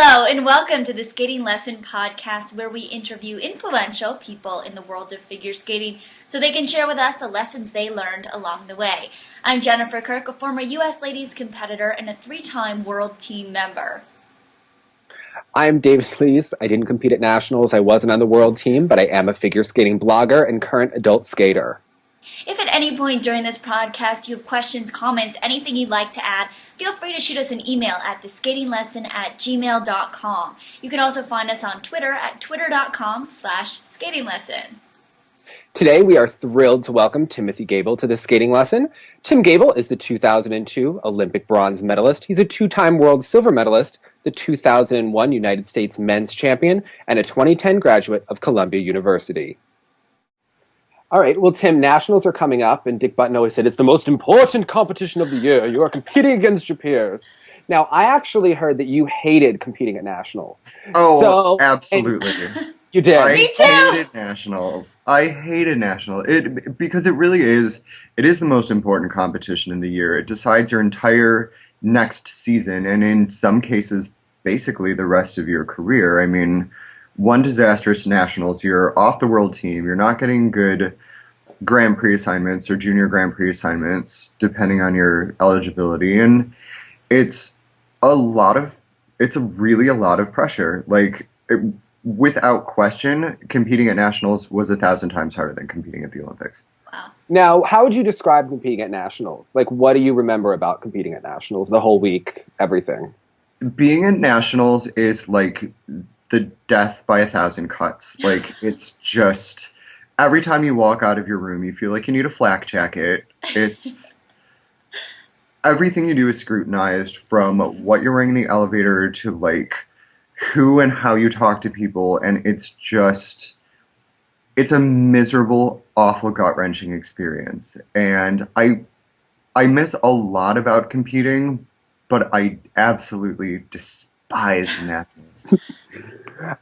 Hello and welcome to the Skating Lesson Podcast, where we interview influential people in the world of figure skating so they can share with us the lessons they learned along the way. I'm Jennifer Kirk, a former U.S. ladies competitor and a 3-time world team member. I'm David Lees. I didn't compete at nationals. I wasn't on the world team, but I am a figure skating blogger and current adult skater. If at any point during this podcast you have questions, comments, anything you'd like to add, feel free to shoot us an email at theskatinglesson@gmail.com. You can also find us on Twitter at twitter.com/skatinglesson. Today we are thrilled to welcome Timothy Goebel to the Skating Lesson. Tim Goebel is the 2002 Olympic bronze medalist. He's a 2-time world silver medalist, the 2001 United States men's champion, and a 2010 graduate of Columbia University. All right, well, Tim, nationals are coming up, and Dick Button always said it's the most important competition of the year. You are competing against your peers. Now, I actually heard that you hated competing at nationals. Oh, absolutely. You did. Me too. I hated nationals. Because it really is. It is the most important competition in the year. It decides your entire next season, and in some cases, basically the rest of your career. I mean, one disastrous nationals, you're off the world team. You're not getting good Grand Prix assignments or junior Grand Prix assignments, depending on your eligibility, and it's really a lot of pressure. Without question, competing at nationals was 1,000 times harder than competing at the Olympics. Wow. Now, how would you describe competing at nationals? What do you remember about competing at nationals, the whole week, everything? Being at nationals is like the death by 1,000 cuts. It's just, every time you walk out of your room, you feel like you need a flak jacket. It's everything you do is scrutinized, from what you're wearing in the elevator to who and how you talk to people, and it's a miserable, awful, gut-wrenching experience. And I miss a lot about competing, but I absolutely despise nationals.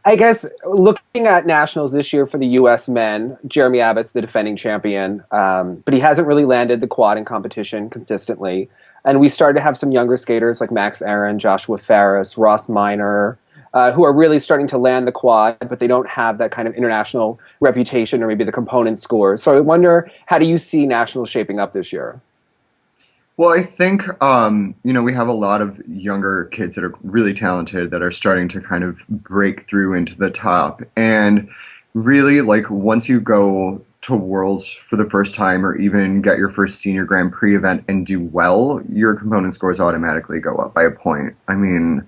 I guess looking at nationals this year for the U.S. men, Jeremy Abbott's the defending champion, but he hasn't really landed the quad in competition consistently. And we started to have some younger skaters like Max Aaron, Joshua Ferris, Ross Minor, who are really starting to land the quad, but they don't have that kind of international reputation or maybe the component scores. So I wonder, how do you see nationals shaping up this year? Well, I think, we have a lot of younger kids that are really talented that are starting to kind of break through into the top. And really, once you go to Worlds for the first time or even get your first senior Grand Prix event and do well, your component scores automatically go up by a point. I mean,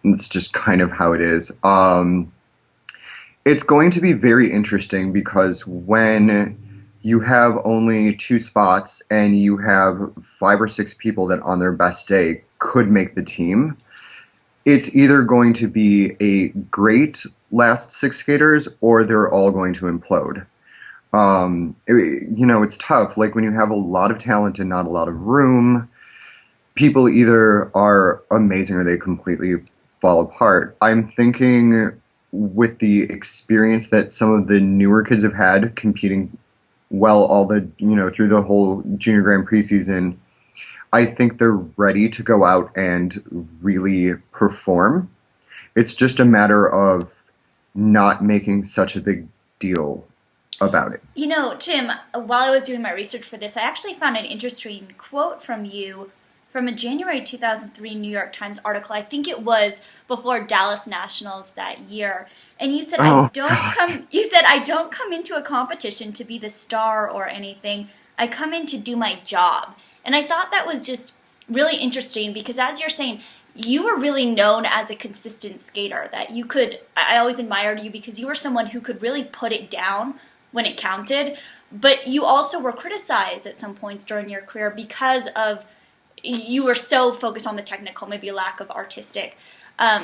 it's just kind of how it is. It's going to be very interesting because when you have only 2 spots and you have 5 or 6 people that on their best day could make the team, it's either going to be a great last 6 skaters or they're all going to implode. It's tough. When you have a lot of talent and not a lot of room, people either are amazing or they completely fall apart. I'm thinking with the experience that some of the newer kids have had competing through the whole junior Grand Prix season, I think they're ready to go out and really perform. It's just a matter of not making such a big deal about it. Tim, while I was doing my research for this, I actually found an interesting quote from you from a January 2003 New York Times article. I think it was before Dallas Nationals that year. And you said, I don't come into a competition to be the star or anything. I come in to do my job. And I thought that was just really interesting because, as you're saying, you were really known as a consistent skater, I always admired you because you were someone who could really put it down when it counted. But you also were criticized at some points during your career because of you were so focused on the technical, maybe a lack of artistic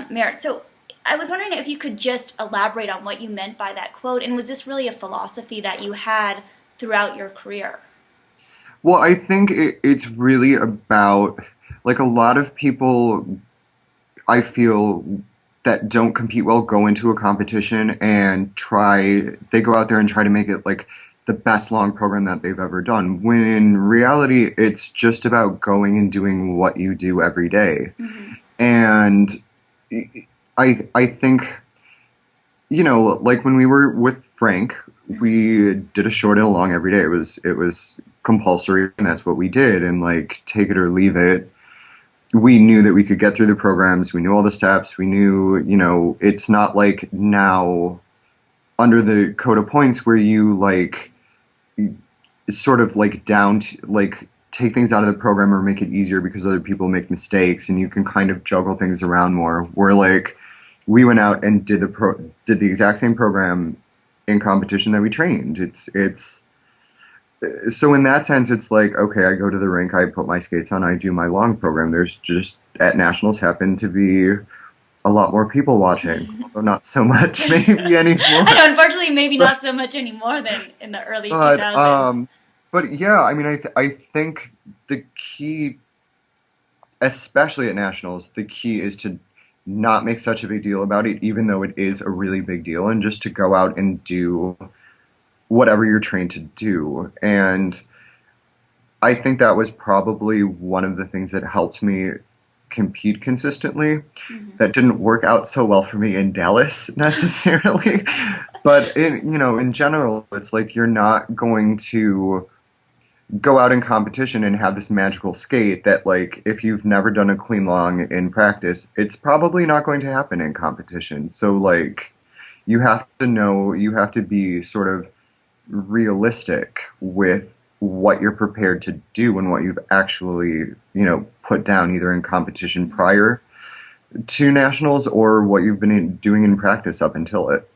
merit. So I was wondering if you could just elaborate on what you meant by that quote, and was this really a philosophy that you had throughout your career? Well, I think it's really about, a lot of people, I feel, that don't compete well go into a competition and they go out there and try to make it the best long program that they've ever done, when in reality, it's just about going and doing what you do every day. Mm-hmm. And I think, like when we were with Frank, we did a short and a long every day. It was compulsory, and that's what we did. And like take it or leave it. We knew that we could get through the programs. We knew all the steps. We knew, it's not like now under the code of points where you like sort of like down to like take things out of the program or make it easier because other people make mistakes and you can kind of juggle things around more. Where like we went out and did the exact same program in competition that we trained. It's so in that sense it's like okay, I go to the rink, I put my skates on, I do my long program. There's just at nationals happen to be a lot more people watching, although not so much maybe anymore. Unfortunately, maybe not so much anymore than in the early But 2000s. yeah, I mean, I think the key, especially at nationals, the key is to not make such a big deal about it, even though it is a really big deal, and just to go out and do whatever you're trained to do. And I think that was probably one of the things that helped me compete consistently. Hmm. That didn't work out so well for me in Dallas necessarily, but in general, it's like you're not going to go out in competition and have this magical skate that like if you've never done a clean long in practice, it's probably not going to happen in competition. So like you have to know, you have to be sort of realistic with what you're prepared to do and what you've actually, put down either in competition prior to nationals or what you've been doing in practice up until it.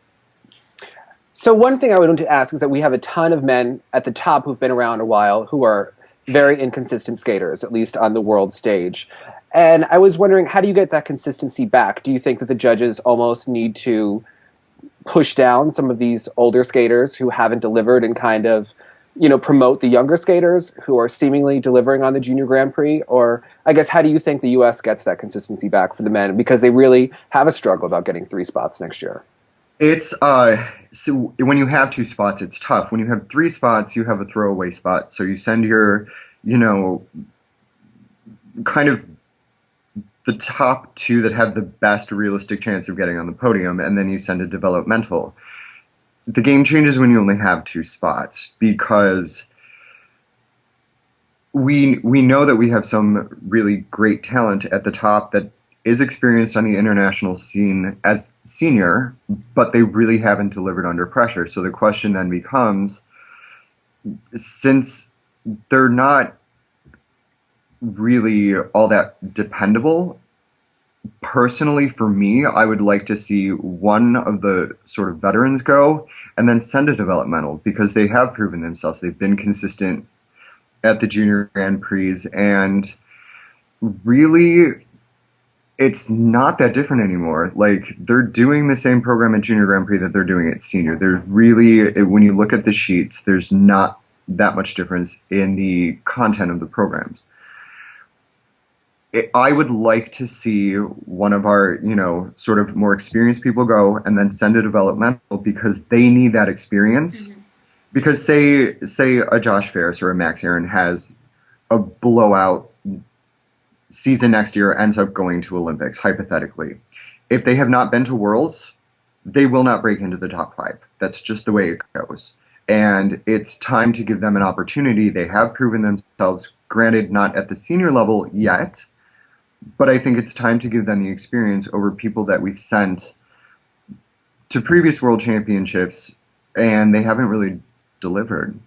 So one thing I would want to ask is that we have a ton of men at the top who've been around a while who are very inconsistent skaters, at least on the world stage. And I was wondering, how do you get that consistency back? Do you think that the judges almost need to push down some of these older skaters who haven't delivered and kind of, promote the younger skaters who are seemingly delivering on the Junior Grand Prix? Or I guess, how do you think the U.S. gets that consistency back for the men? Because they really have a struggle about getting 3 spots next year. It's so when you have 2 spots, it's tough. When you have 3 spots, you have a throwaway spot. So you send your, you know, kind of the top two that have the best realistic chance of getting on the podium, and then you send a developmental. The game changes when you only have 2 spots because we know that we have some really great talent at the top that is experienced on the international scene as senior, but they really haven't delivered under pressure. So the question then becomes, since they're not really all that dependable, personally for me, I would like to see one of the sort of veterans go and then send a developmental because they have proven themselves. They've been consistent at the Junior Grand Prix, and really it's not that different anymore. Like they're doing the same program at Junior Grand Prix that they're doing at Senior. There's really, when you look at the sheets, there's not that much difference in the content of the programs. I would like to see one of our, sort of more experienced people go and then send a developmental because they need that experience. Hmm. Because say a Josh Ferris or a Max Aaron has a blowout season next year, ends up going to Olympics, hypothetically. If they have not been to Worlds, they will not break into the top 5. That's just the way it goes. And it's time to give them an opportunity. They have proven themselves, granted not at the senior level yet, but I think it's time to give them the experience over people that we've sent to previous world championships and they haven't really delivered.